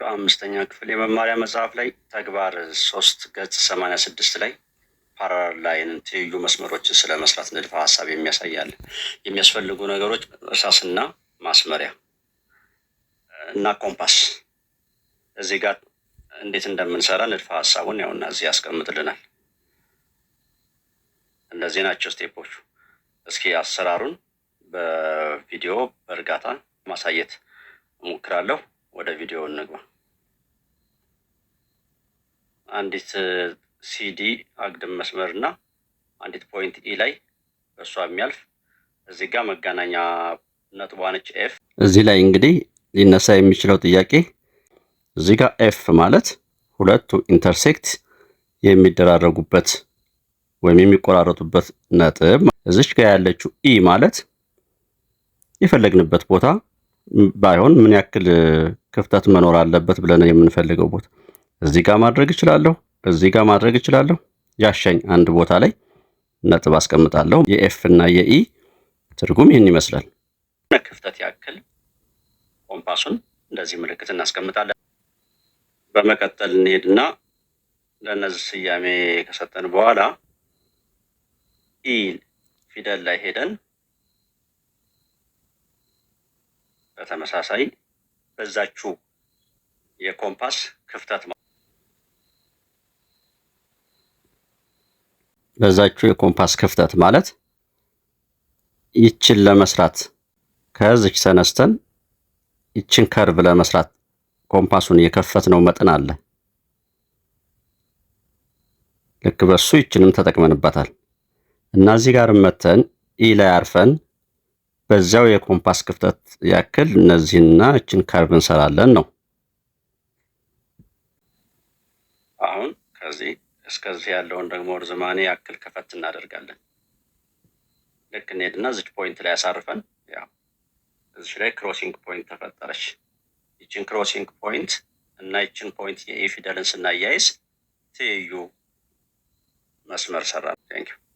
በአምስተኛ ክፍል የመማሪያ መጽሐፍ ላይ ተግባር 3 ገጽ 86 ላይ ፓራላል ላይንን ትይዩ መስመሮችን ስለመስራት ንድፈ ሀሳብ የሚያሳያል። የሚያስፈልጉ ነገሮች እርሳስና ማስመሪያ እና ኮምፓስ። እዚህ ጋር እንዴት እንደምንሰራ ንድፈ ሀሳቡን ያውና እዚህ ያስቀምጥልናል። እነዚህ ናቸው ስቴፖቹ። እስኪ አሰራሩን በቪዲዮ በእርጋታ ማሳየት እሞክራለሁ። ወደ ቪዲዮ እንግባ። አንዲት ሲዲ አግድም መስመርና አንዲት ፖይንት ኢ ላይ እሷ የሚያልፍ እዚህ ጋር መገናኛ ነጥቧ ነች ኤፍ። እዚህ ላይ እንግዲህ ሊነሳ የሚችለው ጥያቄ እዚህ ጋር ኤፍ ማለት ሁለቱ ኢንተርሴክት የሚደራረጉበት ወይም የሚቆራረጡበት ነጥብ፣ እዚች ጋር ያለችው ኢ ማለት የፈለግንበት ቦታ ባይሆን ምን ያክል ክፍተት መኖር አለበት ብለን የምንፈልገው ቦታ እዚህ ጋር ማድረግ እችላለሁ፣ እዚህ ጋር ማድረግ እችላለሁ። ያሻኝ አንድ ቦታ ላይ ነጥብ አስቀምጣለሁ። የኤፍ እና የኢ ትርጉም ይህን ይመስላል። ክፍተት ያክል ኮምፓሱን እንደዚህ ምልክት እናስቀምጣለን። በመቀጠል እንሄድና ለእነዚህ ስያሜ ከሰጠን በኋላ ኢ ፊደል ላይ ሄደን በተመሳሳይ በዛችሁ የኮምፓስ ክፍተት ማለት ይችን ለመስራት ከዚች ተነስተን ይችን ከርቭ ለመስራት ኮምፓሱን የከፈትነው መጠን አለ። ልክ በሱ ይችንም ተጠቅመንበታል እና እዚህ ጋር መተን ኢ ላይ አርፈን በዛው የኮምፓስ ክፍተት ያክል እነዚህና እችን ከርቭ እንሰራለን ነው። አሁን ከዚህ እስከዚህ ያለውን ደግሞ ርዝማኔ ያክል ከፈት እናደርጋለን። ልክ እንሄድና እዚች ፖይንት ላይ ያሳርፈን፣ ያው እዚች ላይ ክሮሲንግ ፖይንት ተፈጠረች። ይችን ክሮሲንግ ፖይንት እና ይችን ፖይንት የኤ ፊደልን ስናያይዝ ትይዩ መስመር ሰራ። ቴንክ ዩ